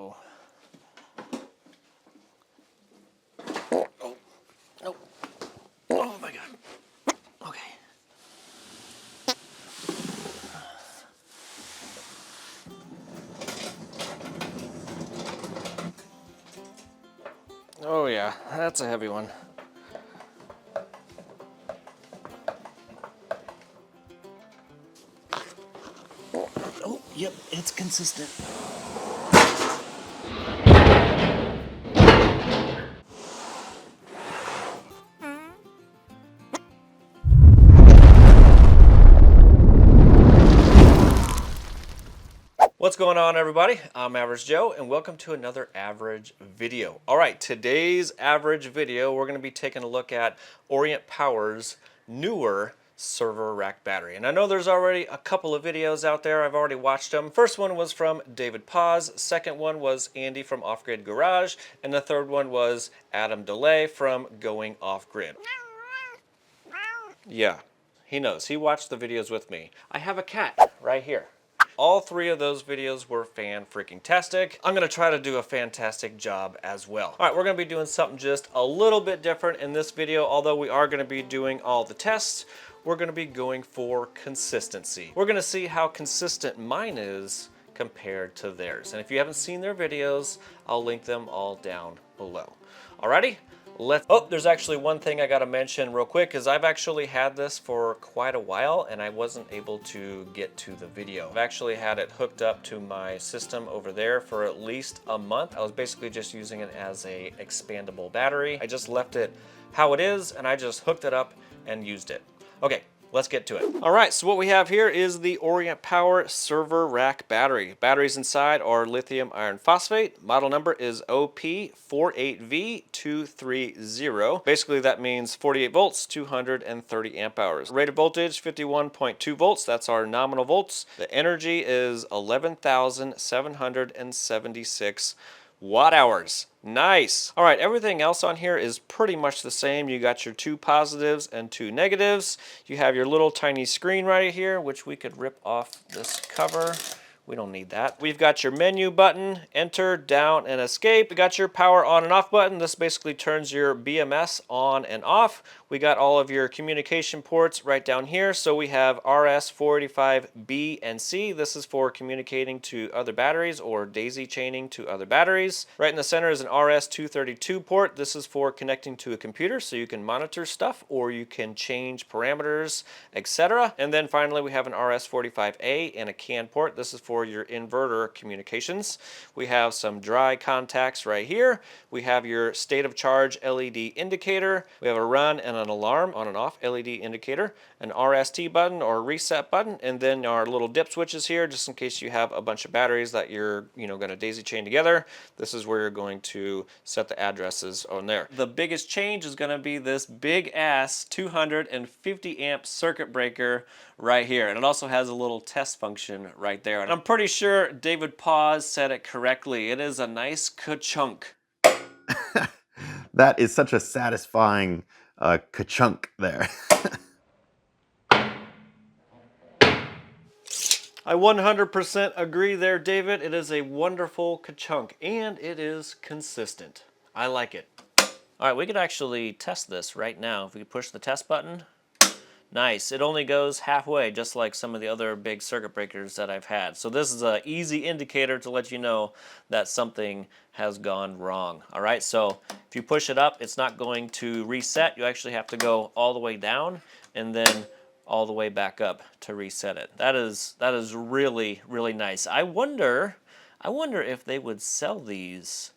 Uh-oh. Oh, no. Oh my God. Okay. Oh yeah, that's a heavy one. Oh, yep, it's consistent. What's going on, everybody? I'm Average Joe, and welcome to another Average video. All right, today's Average video, we're going to be taking a look at Orient Power's newer server rack battery. And I know there's already a couple of videos out there. I've already watched them. First one was from David Paz. Second one was Andy from Off Grid Garage. And the third one was Adam DeLay from Going Off Grid. Yeah, he knows. He watched the videos with me. I have a cat right here. All three of those videos were fan-freaking-tastic. I'm going to try to do a fantastic job as well. All right, we're going to be doing something just a little bit different in this video. Although we are going to be doing all the tests, we're going to be going for consistency. We're going to see how consistent mine is compared to theirs. And if you haven't seen their videos, I'll link them all down below. Alrighty? There's actually one thing I gotta mention real quick, is I've actually had this for quite a while and I wasn't able to get to the video. I've actually had it hooked up to my system over there for at least a month. I was basically just using it as a expandable battery. I just left it how it is and I just hooked it up and used it. Okay. Let's get to it. All right, so what we have here is the Orient Power server rack battery. Batteries inside are lithium iron phosphate. Model number is OP48V230. Basically, that means 48 volts, 230 amp hours. Rated voltage, 51.2 volts. That's our nominal volts. The energy is 11,776 watt hours. Nice. All right, everything else on here is pretty much the same. You got your two positives and two negatives. You have your little tiny screen right here, which we could rip off this cover. We don't need that. We've got your menu button, enter, down, and escape. We got your power on and off button. This basically turns your BMS on and off. We got all of your communication ports right down here. So we have RS485B and C. This is for communicating to other batteries or daisy chaining to other batteries. Right in the center is an RS232 port. This is for connecting to a computer so you can monitor stuff or you can change parameters, etc. And then finally we have an RS45A and a CAN port. This is for your inverter communications. We have some dry contacts right here. We have your state of charge LED indicator. We have a run and an alarm on and off LED indicator, an RST button or reset button, and then our little dip switches here just in case you have a bunch of batteries that you're going to daisy chain together. This is where you're going to set the addresses on there. The biggest change is going to be this big ass 250 amp circuit breaker right here, and it also has a little test function right there. And I'm pretty sure David Paz said it correctly. It is a nice ka-chunk. That is such a satisfying ka-chunk there. I 100% agree there, David. It is a wonderful ka-chunk, and it is consistent. I like it. All right, we could actually test this right now. If we could push the test button. Nice. It only goes halfway, just like some of the other big circuit breakers that I've had. So this is an easy indicator to let you know that something has gone wrong. All right, so if you push it up, it's not going to reset. You actually have to go all the way down and then all the way back up to reset it. That is really, really nice. I wonder if they would sell these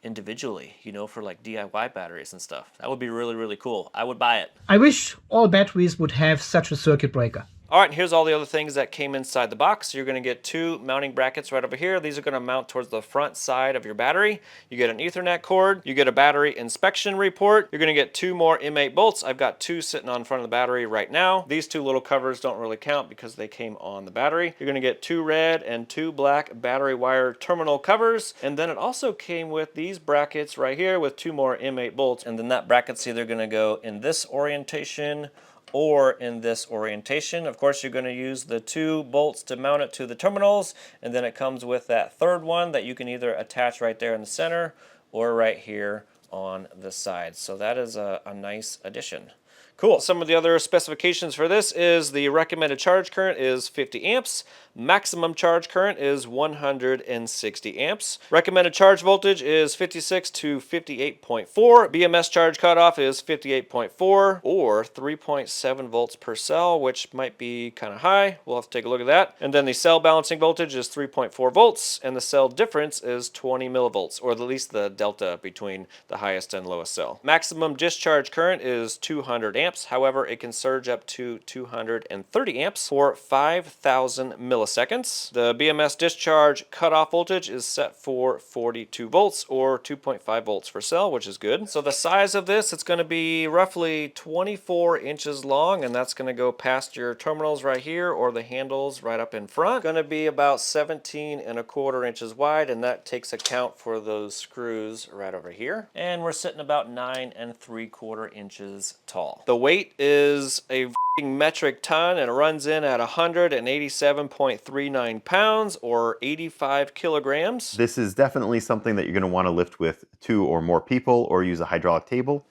individually, for like DIY batteries and stuff. That would be really, really cool. I would buy it. I wish all batteries would have such a circuit breaker. All right, here's all the other things that came inside the box. You're going to get two mounting brackets right over here. These are going to mount towards the front side of your battery. You get an Ethernet cord. You get a battery inspection report. You're going to get two more M8 bolts. I've got two sitting on front of the battery right now. These two little covers don't really count because they came on the battery. You're going to get two red and two black battery wire terminal covers. And then it also came with these brackets right here with two more M8 bolts. And then that bracket's either going to go in this orientation or in this orientation. Of course, you're going to use the 2 bolts to mount it to the terminals, and then it comes with that third one that you can either attach right there in the center or right here on the side. So that is a nice addition. Cool. Some of the other specifications for this is the recommended charge current is 50 amps. Maximum charge current is 160 amps. Recommended charge voltage is 56 to 58.4. BMS charge cutoff is 58.4 or 3.7 volts per cell, which might be kind of high. We'll have to take a look at that. And then the cell balancing voltage is 3.4 volts, and the cell difference is 20 millivolts, or at least the delta between the highest and lowest cell. Maximum discharge current is 200 amps. However, it can surge up to 230 amps for 5,000 milliseconds. The BMS discharge cutoff voltage is set for 42 volts or 2.5 volts per cell, which is good. So the size of this, it's going to be roughly 24 inches long, and that's going to go past your terminals right here or the handles right up in front. Going to be about 17.25 inches wide, and that takes account for those screws right over here. And we're sitting about 9.75 inches tall. The weight is a metric ton, and it runs in at 187.39 pounds or 85 kilograms. This is definitely something that you're going to want to lift with 2 or more people or use a hydraulic table.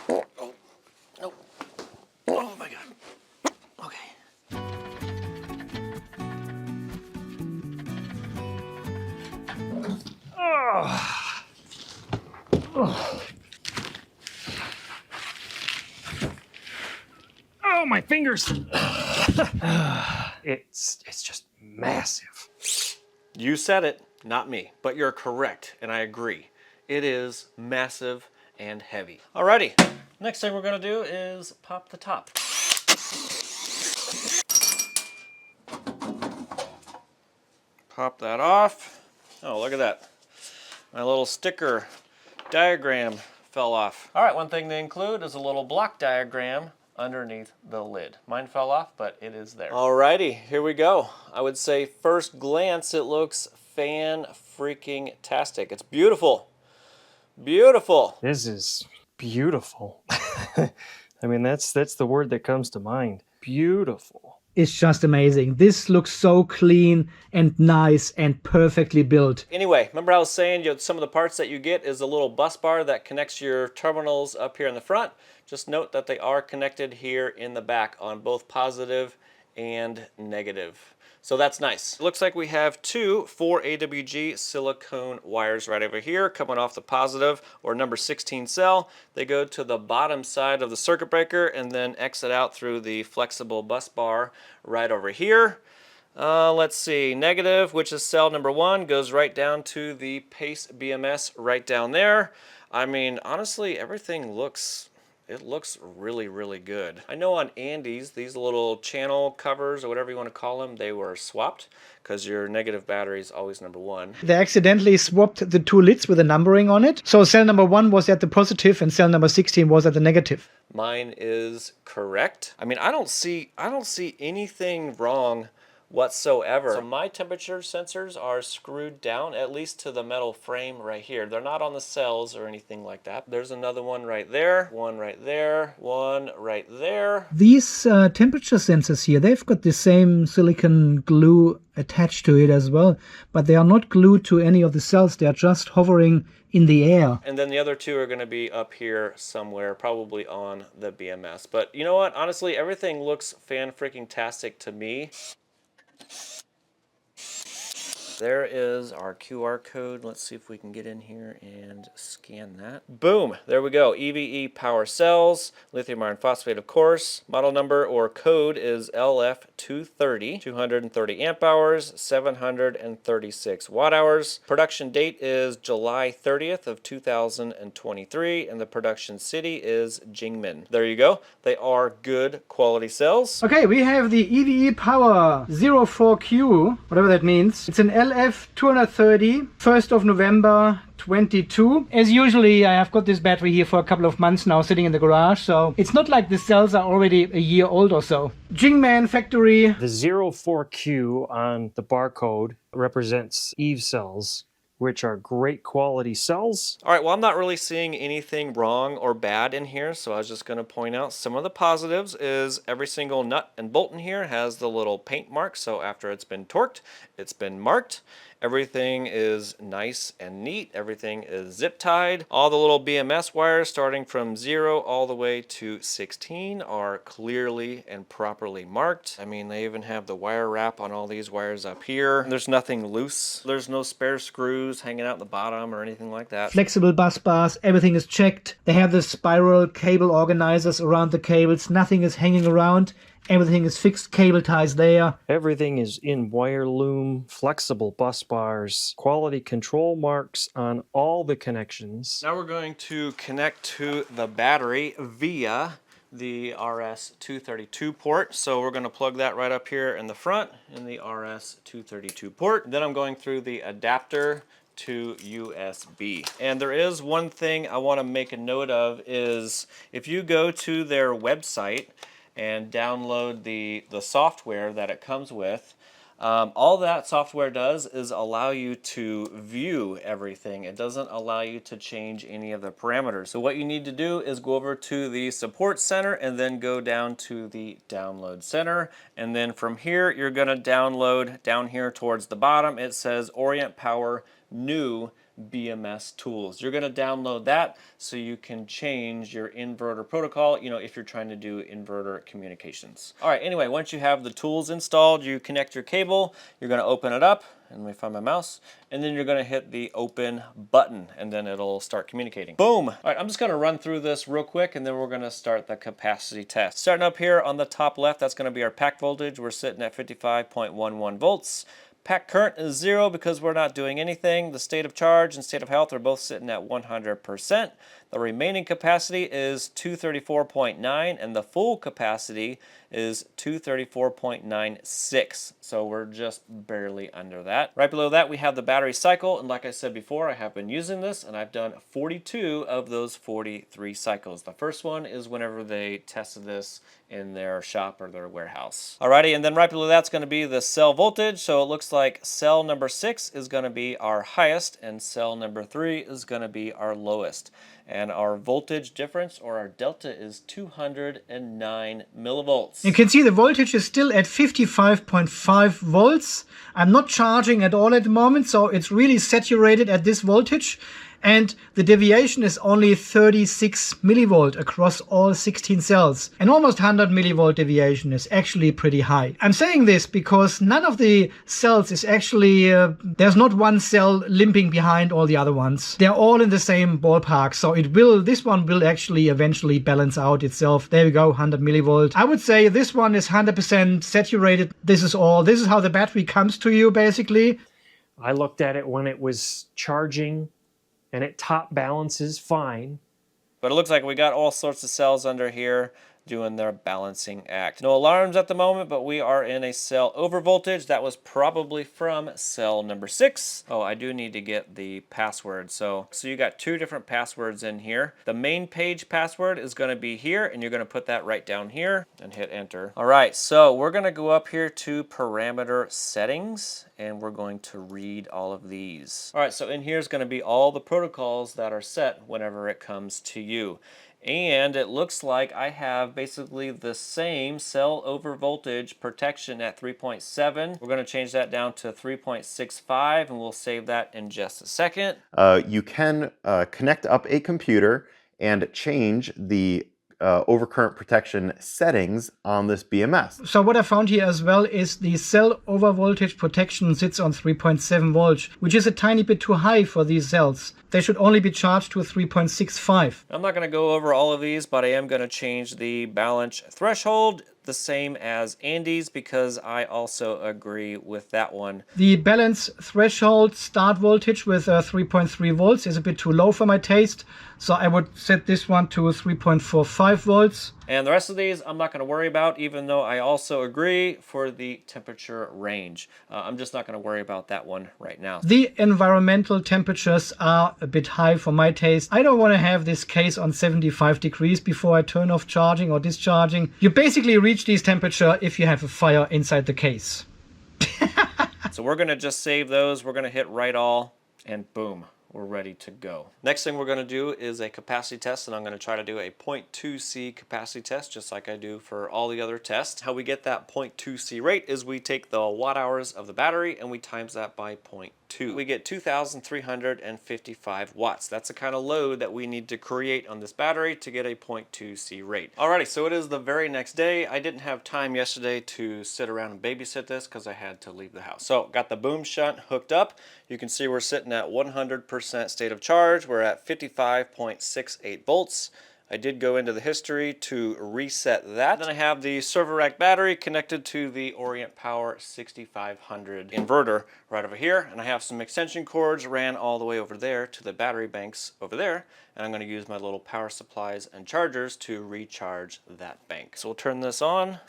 Oh, no. Oh my God. Okay. Oh, my fingers! It's just massive. You said it, not me, but you're correct, and I agree. It is massive and heavy. Alrighty, next thing we're gonna do is pop the top. Pop that off. Oh, look at that. My little sticker diagram fell off. All right, one thing to include is a little block diagram underneath the lid. Mine fell off, but it is there. Alrighty, here we go. I would say first glance, it looks fan-freaking-tastic. It's beautiful. Beautiful. This is beautiful. I mean, that's the word that comes to mind. Beautiful. It's just amazing. This looks so clean and nice and perfectly built. Anyway, remember I was saying some of the parts that you get is a little bus bar that connects your terminals up here in the front. Just note that they are connected here in the back on both positive and negative. So that's nice. It looks like we have 2 4AWG silicone wires right over here coming off the positive or number 16 cell. They go to the bottom side of the circuit breaker and then exit out through the flexible bus bar right over here. Let's see, negative, which is cell number 1, goes right down to the Pace BMS right down there. I mean, honestly, everything looks really, really good. I know on Andes, these little channel covers or whatever you want to call them, they were swapped because your negative battery is always number 1. They accidentally swapped the 2 lids with a numbering on it. So cell number 1 was at the positive and cell number 16 was at the negative. Mine is correct. I mean, I don't see anything wrong whatsoever. So my temperature sensors are screwed down at least to the metal frame right here. They're not on the cells or anything like that. There's another one right there, one right there, one right there. These temperature sensors here, they've got the same silicon glue attached to it as well, but they are not glued to any of the cells. They are just hovering in the air. And then the other 2 are going to be up here somewhere, probably on the BMS. But you know what? Honestly, everything looks fan-freaking-tastic to me. There is our QR code. Let's see if we can get in here and scan that. Boom, there we go. EVE power cells, lithium iron phosphate, of course. Model number or code is LF230, 230 amp hours, 736 watt hours. Production date is July 30th of 2023, and the production city is Jingmen. There you go. They are good quality cells. Okay, we have the EVE Power 04Q, whatever that means. It's an LF230, 1st of November 22. As usually, I have got this battery here for a couple of months now sitting in the garage, so it's not like the cells are already a year old or so. Jingmen factory. The 04Q on the barcode represents EVE cells. which are great quality cells. All right, well, I'm not really seeing anything wrong or bad in here, so I was just going to point out some of the positives is every single nut and bolt in here has the little paint mark, so after it's been torqued, it's been marked. Everything is nice and neat. Everything is zip tied. All the little BMS wires starting from 0 all the way to 16 are clearly and properly marked. I mean, they even have the wire wrap on all these wires up here. There's nothing loose. There's no spare screws hanging out at the bottom or anything like that. Flexible bus bars, everything is checked. They have the spiral cable organizers around the cables. Nothing is hanging around. Everything is fixed cable ties there. Everything is in wire loom, flexible bus bars, quality control marks on all the connections. Now we're going to connect to the battery via the RS-232 port. So we're going to plug that right up here in the front in the RS-232 port. Then I'm going through the adapter to USB. And there is one thing I want to make a note of is if you go to their website and download the software that it comes with, all that software does is allow you to view everything. It doesn't allow you to change any of the parameters. So what you need to do is go over to the support center and then go down to the download center. And then from here, you're gonna download down here towards the bottom. It says Orient Power New BMS tools. You're going to download that so you can change your inverter protocol, you know, if you're trying to do inverter communications. All right, anyway, once you have the tools installed, you connect your cable, you're going to open it up, and let me find my mouse, and then you're going to hit the open button, and then it'll start communicating. Boom! All right, I'm just going to run through this real quick, and then we're going to start the capacity test. Starting up here on the top left, that's going to be our pack voltage. We're sitting at 55.11 volts. Pack current is 0 because we're not doing anything. The state of charge and state of health are both sitting at 100%. The remaining capacity is 234.9 and the full capacity is 234.96. So we're just barely under that. Right below that we have the battery cycle, and like I said before, I have been using this and I've done 42 of those 43 cycles. The first one is whenever they tested this in their shop or their warehouse. Alrighty, and then right below that's going to be the cell voltage. So it looks like cell number 6 is going to be our highest and cell number 3 is going to be our lowest. And our voltage difference, or our delta, is 209 millivolts. You can see the voltage is still at 55.5 volts. I'm not charging at all at the moment, so it's really saturated at this voltage. And the deviation is only 36 millivolt across all 16 cells. An almost 100 millivolt deviation is actually pretty high. I'm saying this because none of the cells is actually, there's not one cell limping behind all the other ones. They're all in the same ballpark. So this one will actually eventually balance out itself. There we go, 100 millivolt. I would say this one is 100% saturated. This is how the battery comes to you basically. I looked at it when it was charging, and it top balances fine. But it looks like we got all sorts of cells under here doing their balancing act. No alarms at the moment, but we are in a cell over voltage. That was probably from cell number 6. Oh, I do need to get the password. So you got 2 different passwords in here. The main page password is going to be here, and you're going to put that right down here and hit enter. All right, so we're going to go up here to parameter settings, and we're going to read all of these. All right, so in here is going to be all the protocols that are set whenever it comes to you. And it looks like I have basically the same cell over voltage protection at 3.7. We're going to change that down to 3.65, and we'll save that in just a second. You can connect up a computer and change the overcurrent protection settings on this BMS. So what I found here as well is the cell over voltage protection sits on 3.7 volts, which is a tiny bit too high for these cells. They should only be charged to 3.65. I'm not going to go over all of these, but I am going to change the balance threshold the same as Andy's because I also agree with that one. The balance threshold start voltage with 3.3 volts is a bit too low for my taste, so I would set this one to 3.45 volts. And the rest of these I'm not going to worry about, even though I also agree for the temperature range. I'm just not going to worry about that one right now. The environmental temperatures are a bit high for my taste. I don't want to have this case on 75 degrees before I turn off charging or discharging. You basically reach these temperatures if you have a fire inside the case. So we're going to just save those. We're going to hit write all. and boom, we're ready to go. Next thing we're going to do is a capacity test, and I'm going to try to do a 0.2C capacity test just like I do for all the other tests. How we get that 0.2C rate is we take the watt hours of the battery and we times that by 0.2. We get 2,355 watts. That's the kind of load that we need to create on this battery to get a 0.2C rate. Alrighty, so it is the very next day. I didn't have time yesterday to sit around and babysit this because I had to leave the house. So got the BOOM shunt hooked up. You can see we're sitting at 100% state of charge. We're at 55.68 volts. I did go into the history to reset that. Then I have the server rack battery connected to the Orient Power 6500 inverter right over here. And I have some extension cords ran all the way over there to the battery banks over there. And I'm going to use my little power supplies and chargers to recharge that bank. So we'll turn this on.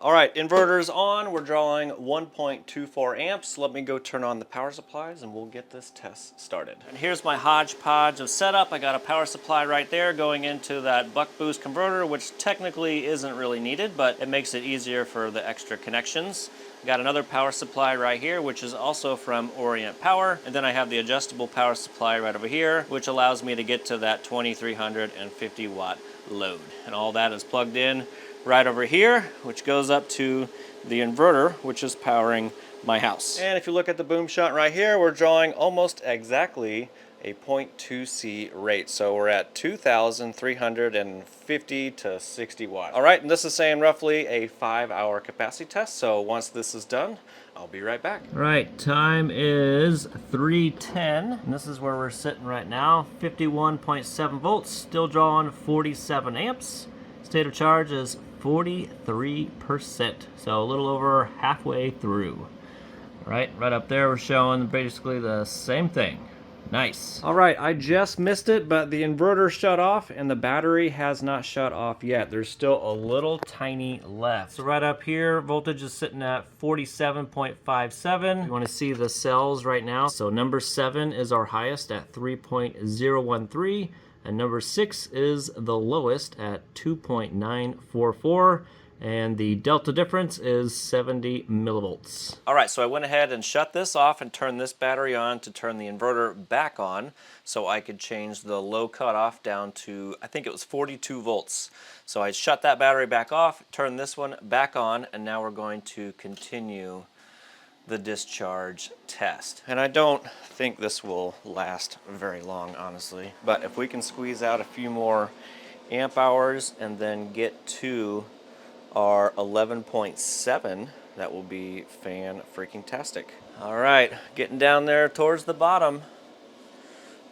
All right, inverter's on. We're drawing 1.24 amps. Let me go turn on the power supplies and we'll get this test started. And here's my hodgepodge of setup. I got a power supply right there going into that buck boost converter, which technically isn't really needed, but it makes it easier for the extra connections. Got another power supply right here, which is also from Orient Power. And then I have the adjustable power supply right over here, which allows me to get to that 2,350 watt load. And all that is plugged in right over here, which goes up to the inverter, which is powering my house. And if you look at the BOOM shunt right here, we're drawing almost exactly a 0.2C rate. So we're at 2,350 to 60 watts. All right, and this is saying roughly a 5-hour capacity test. So once this is done, I'll be right back. All right, time is 3:10, and this is where we're sitting right now. 51.7 volts, still drawing 47 amps. State of charge is 43%, so a little over halfway through. All right up there we're showing basically the same thing. Nice. All right, I just missed it, but the inverter shut off and the battery has not shut off yet. There's still a little tiny left. So right up here, voltage is sitting at 47.57. You want to see the cells right now. So number 7 is our highest at 3.013. And number 6 is the lowest at 2.944, and the delta difference is 70 millivolts. All right, so I went ahead and shut this off and turned this battery on to turn the inverter back on so I could change the low cutoff down to, I think it was 42 volts. So I shut that battery back off, turned this one back on, and now we're going to continue the discharge test. And I don't think this will last very long, honestly. But if we can squeeze out a few more amp hours and then get to our 11.7, that will be fan-freaking-tastic. All right, getting down there towards the bottom.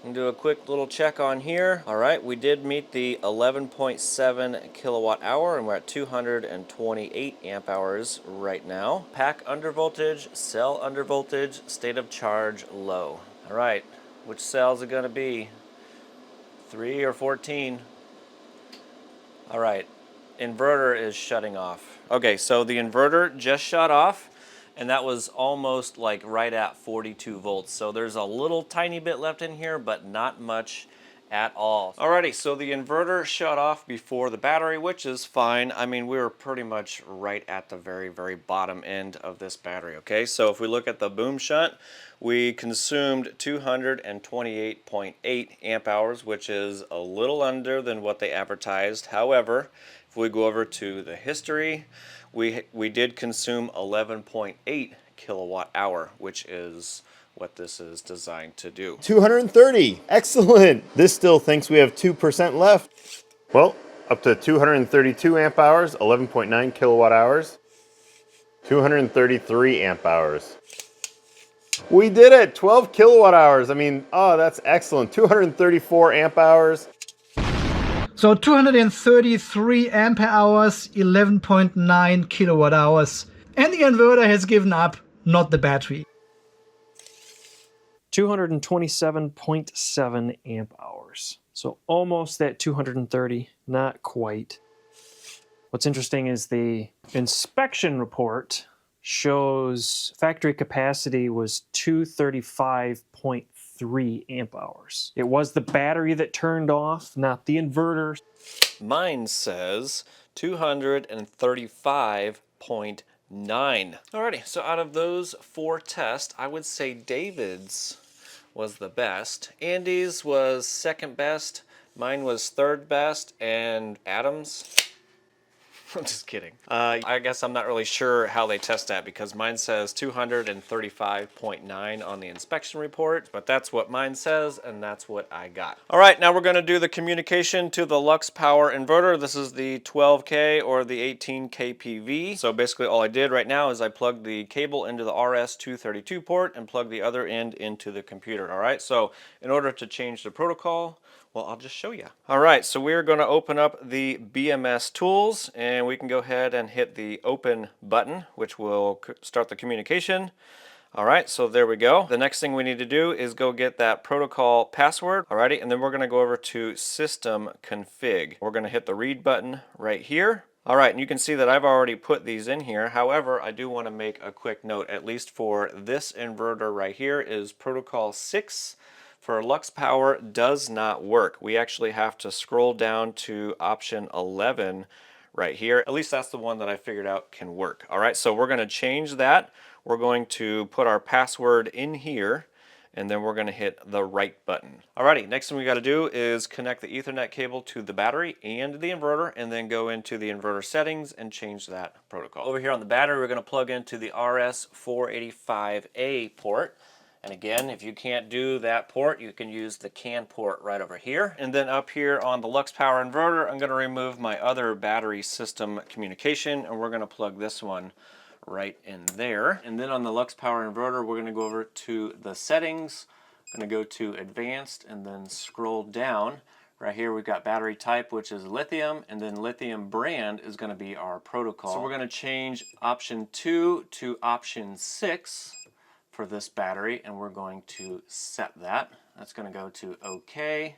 And do a quick little check on here. All right, we did meet the 11.7 kilowatt hour and we're at 228 amp hours right now. Pack under voltage, cell under voltage, state of charge low. All right, which cell is it gonna be? 3 or 14? All right, inverter is shutting off. Okay, so the inverter just shut off, and that was almost like right at 42 volts. So there's a little tiny bit left in here, but not much at all. Alrighty, so the inverter shut off before the battery, which is fine. I mean, we were pretty much right at the very, very bottom end of this battery, okay? So if we look at the BOOM shunt, we consumed 228.8 amp hours, which is a little under than what they advertised. However, if we go over to the history, we did consume 11.8 kilowatt hour, which is what this is designed to do. 230, excellent. This still thinks we have 2% left. Well, up to 232 amp hours, 11.9 kilowatt hours, 233 amp hours. We did it, 12 kilowatt hours. I mean, oh, that's excellent. 234 amp hours. So 233 ampere hours, 11.9 kilowatt hours. And the inverter has given up, not the battery. 227.7 amp hours. So almost that 230, not quite. What's interesting is the inspection report shows factory capacity was 235.3 amp hours. It was the battery that turned off, not the inverter. Mine says 235.9. Alrighty, so out of those 4 tests, I would say David's was the best. Andy's was second best. Mine was third best. And Adam's, I'm just kidding. I guess I'm not really sure how they test that because mine says 235.9 on the inspection report, but that's what mine says and that's what I got. All right, now we're gonna do the communication to the LuxPower inverter. This is the 12K or the 18 kPV. So basically all I did right now is I plugged the cable into the RS-232 port and plugged the other end into the computer, all right? So in order to change the protocol, well, I'll just show you. All right, so we're going to open up the BMS tools, and we can go ahead and hit the open button, which will start the communication. All right, so there we go. The next thing we need to do is go get that protocol password. Alrighty, and then we're going to go over to System Config. We're going to hit the read button right here. All right, and you can see that I've already put these in here. However, I do want to make a quick note, at least for this inverter right here, is protocol 6. For LuxPower does not work. We actually have to scroll down to option 11 right here. At least that's the one that I figured out can work. All right, so we're going to change that. We're going to put our password in here, and then we're going to hit the right button. Alrighty, next thing we got to do is connect the Ethernet cable to the battery and the inverter, and then go into the inverter settings and change that protocol. Over here on the battery, we're going to plug into the RS-485A port. And again, if you can't do that port, you can use the CAN port right over here. And then up here on the LuxPower inverter, I'm going to remove my other battery system communication, and we're going to plug this one right in there. And then on the LuxPower inverter, we're going to go over to the settings. I'm going to go to advanced and then scroll down. Right here we've got battery type, which is lithium, and then lithium brand is going to be our protocol. So we're going to change option 2 to option 6 for this battery, and we're going to set that. That's going to go to OK.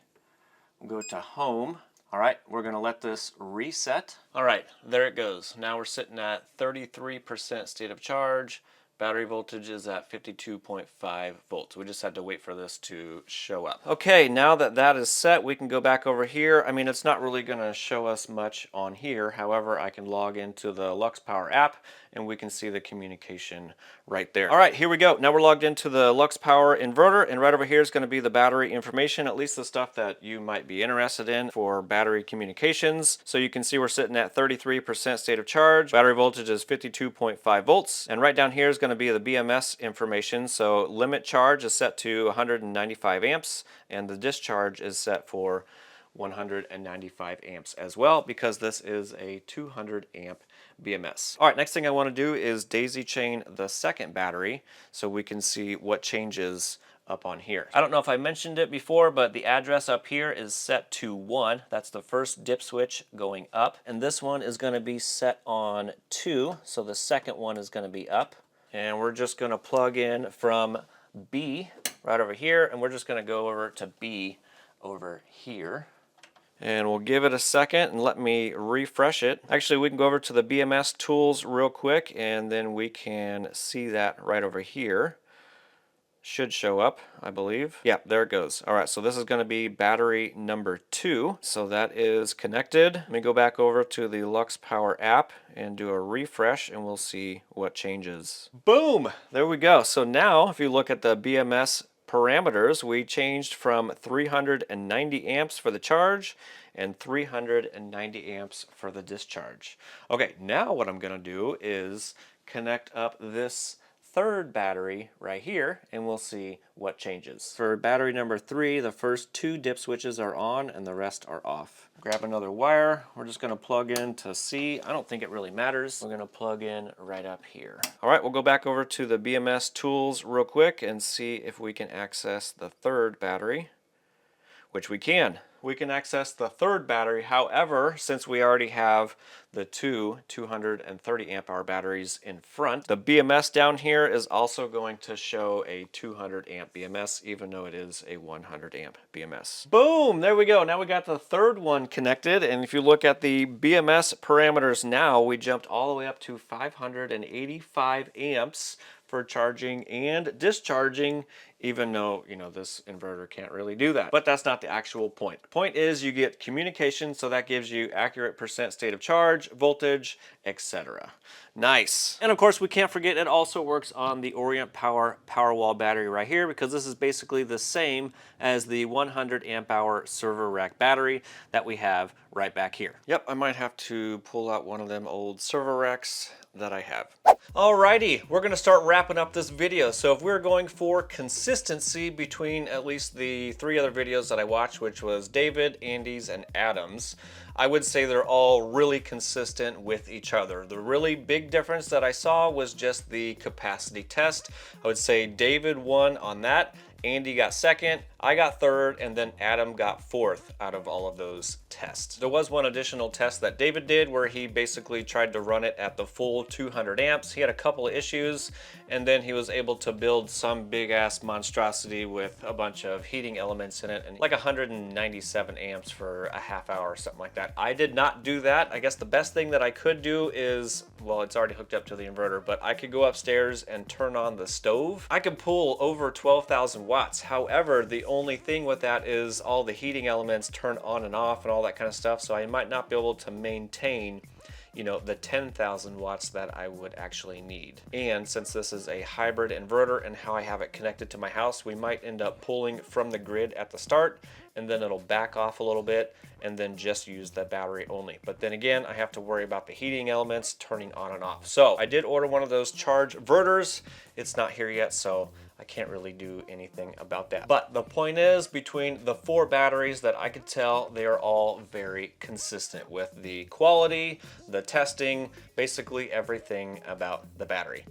We'll go to home. All right, we're going to let this reset. All right, there it goes. Now we're sitting at 33% state of charge. Battery voltage is at 52.5 volts. We just had to wait for this to show up. Okay, now that that is set, we can go back over here. I mean, it's not really going to show us much on here. However, I can log into the LuxPower app and we can see the communication right there. All right, here we go. Now we're logged into the LuxPower inverter, and right over here is going to be the battery information, at least the stuff that you might be interested in for battery communications. So you can see we're sitting at 33% state of charge. Battery voltage is 52.5 volts. And right down here is going to be the BMS information. So limit charge is set to 195 amps, and the discharge is set for 195 amps as well, because this is a 200 amp BMS. All right, next thing I want to do is daisy chain the second battery so we can see what changes up on here. I don't know if I mentioned it before, but the address up here is set to 1. That's the first dip switch going up. And this one is going to be set on 2, so the second one is going to be up. And we're just going to plug in from B right over here, and we're just going to go over to B over here. And we'll give it a second and let me refresh it. Actually, we can go over to the BMS tools real quick, and then we can see that right over here. Should show up, I believe. Yeah, there it goes. All right, so this is going to be battery number 2. So that is connected. Let me go back over to the LuxPower app and do a refresh, and we'll see what changes. Boom! There we go. So now, if you look at the BMS parameters, we changed from 390 amps for the charge and 390 amps for the discharge. Okay, now what I'm going to do is connect up this third battery right here, and we'll see what changes. For battery number 3, the first 2 dip switches are on and the rest are off. Grab another wire. We're just going to plug in to C. I don't think it really matters. We're going to plug in right up here. All right, we'll go back over to the BMS tools real quick and see if we can access the third battery, which we can. We can access the third battery. However, since we already have the 230 amp hour batteries in front, the BMS down here is also going to show a 200 amp BMS, even though it is a 100 amp BMS. Boom, there we go. Now we got the third one connected, and if you look at the BMS parameters now, we jumped all the way up to 585 amps for charging and discharging even though, you know, this inverter can't really do that. But that's not the actual point. The point is you get communication, so that gives you accurate percent state of charge, voltage, etc. Nice. And of course, we can't forget it also works on the Orient Power Powerwall battery right here, because this is basically the same as the 100 amp hour server rack battery that we have right back here. Yep, I might have to pull out one of them old server racks that I have. Alrighty, we're gonna start wrapping up this video. So if we're going for consistency between at least the 3 other videos that I watched, which was David, Andy's, and Adam's, I would say they're all really consistent with each other. The really big difference that I saw was just the capacity test. I would say David won on that, Andy got second, I got third, and then Adam got fourth out of all of those tests. There was one additional test that David did where he basically tried to run it at the full 200 amps. He had a couple of issues, and then he was able to build some big ass monstrosity with a bunch of heating elements in it, and like 197 amps for a half hour or something like that. I did not do that. I guess the best thing that I could do is, well, it's already hooked up to the inverter, but I could go upstairs and turn on the stove. I could pull over 12,000 watts. However, the only thing with that is all the heating elements turn on and off and all that kind of stuff, so I might not be able to maintain, you know, the 10,000 watts that I would actually need. And since this is a hybrid inverter and how I have it connected to my house, we might end up pulling from the grid at the start, and then it'll back off a little bit and then just use the battery only. But then again, I have to worry about the heating elements turning on and off. So I did order one of those charge inverters. It's not here yet, so I can't really do anything about that. But the point is, between the 4 batteries that I could tell, they are all very consistent with the quality, the testing, basically everything about the battery.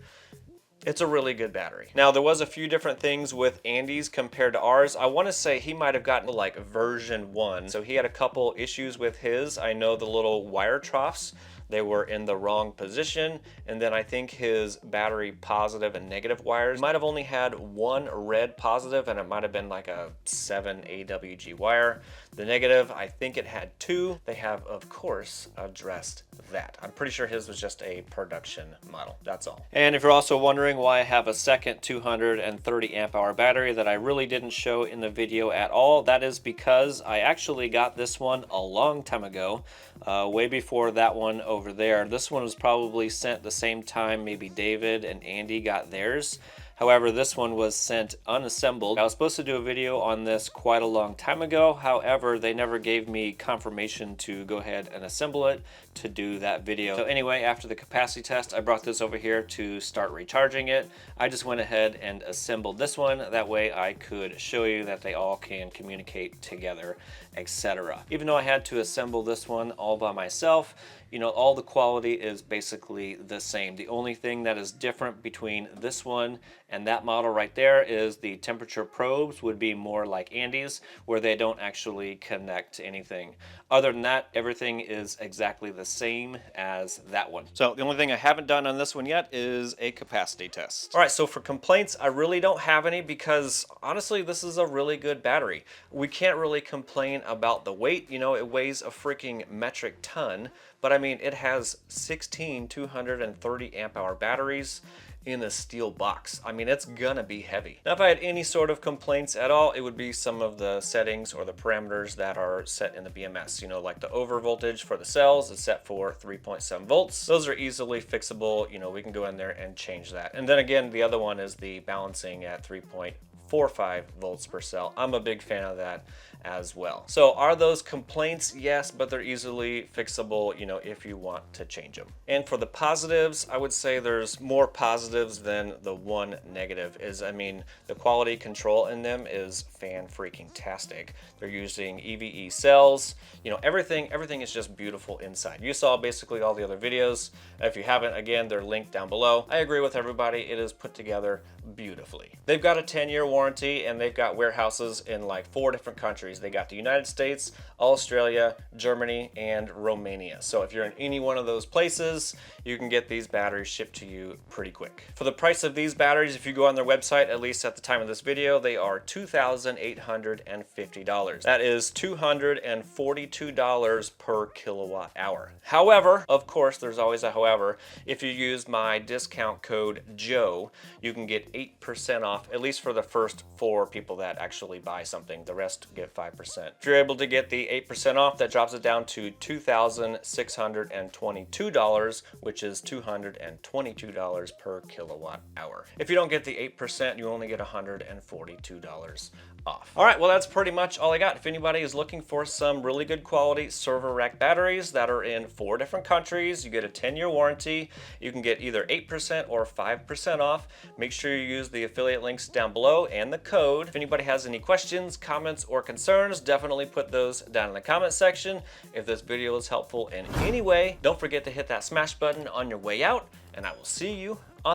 It's a really good battery. Now, there was a few different things with Andy's compared to ours. I want to say he might have gotten like version 1. So he had a couple issues with his. I know the little wire troughs, they were in the wrong position, and then I think his battery positive and negative wires might have only had 1 red positive, and it might have been like a 7 AWG wire. The negative, I think it had 2. They have, of course, addressed that. I'm pretty sure his was just a production model, that's all. And if you're also wondering why I have a second 230 amp hour battery that I really didn't show in the video at all, that is because I actually got this one a long time ago, way before that one over there. This one was probably sent the same time maybe David and Andy got theirs. However, this one was sent unassembled. I was supposed to do a video on this quite a long time ago. However, they never gave me confirmation to go ahead and assemble it to do that video. So anyway, after the capacity test, I brought this over here to start recharging it. I just went ahead and assembled this one. That way I could show you that they all can communicate together, etc. Even though I had to assemble this one all by myself, you know, all the quality is basically the same. The only thing that is different between this one and that model right there is the temperature probes would be more like Andy's, where they don't actually connect to anything. Other than that, everything is exactly the same as that one. So the only thing I haven't done on this one yet is a capacity test. All right, so for complaints, I really don't have any because honestly, this is a really good battery. We can't really complain about the weight. You know, it weighs a freaking metric ton, but I mean, it has 16 230 amp hour batteries in a steel box. I mean, it's gonna be heavy. Now, if I had any sort of complaints at all, it would be some of the settings or the parameters that are set in the BMS. You know, like the over voltage for the cells is set for 3.7 volts. Those are easily fixable. You know, we can go in there and change that. And then again, the other one is the balancing at 3.45 volts per cell. I'm a big fan of that as well. So are those complaints? Yes, but they're easily fixable, you know, if you want to change them. And for the positives, I would say there's more positives than the one negative. I mean, the quality control in them is fan-freaking-tastic. They're using EVE cells, you know, everything is just beautiful inside. You saw basically all the other videos. If you haven't, again, they're linked down below. I agree with everybody. It is put together beautifully. They've got a 10-year warranty, and they've got warehouses in like 4 different countries. countries. They got the United States, Australia, Germany, and Romania. So if you're in any one of those places, you can get these batteries shipped to you pretty quick. For the price of these batteries, if you go on their website, at least at the time of this video, they are $2,850. That is $242 per kilowatt hour. However, of course, there's always a however. If you use my discount code JOE, you can get 8% off, at least for the first 4 people that actually buy something. The rest get 5%. If you're able to get the 8% off, that drops it down to $2,622, which is $222 per kilowatt hour. If you don't get the 8%, you only get $142 off. All right, well, that's pretty much all I got. If anybody is looking for some really good quality server rack batteries that are in 4 different countries, you get a 10-year warranty. You can get either 8% or 5% off. Make sure you use the affiliate links down below and the code. If anybody has any questions, comments, or concerns, definitely put those down in the comment section. If this video was helpful in any way, don't forget to hit that smash button on your way out, and I will see you on.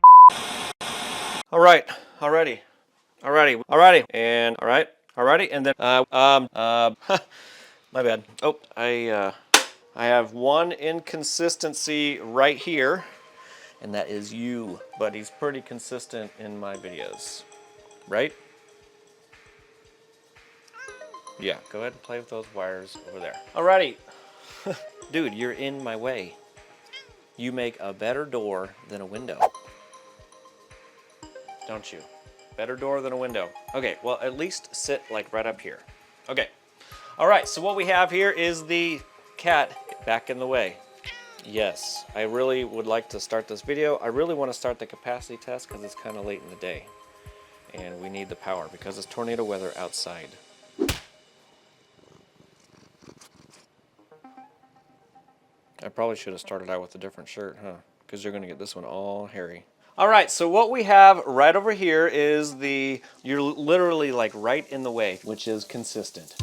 All right, alrighty, and alrighty, and then my bad. Oh, I have one inconsistency right here, and that is you, but he's pretty consistent in my videos, right? Yeah, go ahead and play with those wires over there. Alrighty, dude, you're in my way. You make a better door than a window, don't you? Better door than a window. Okay, well, at least sit like right up here. Okay. All right, so what we have here is the cat back in the way. Yes, I really would like to start this video. I really want to start the capacity test because it's kind of late in the day. And we need the power because it's tornado weather outside. I probably should have started out with a different shirt, huh? Because you're going to get this one all hairy. All right, so what we have right over here is you're literally like right in the way, which is consistent.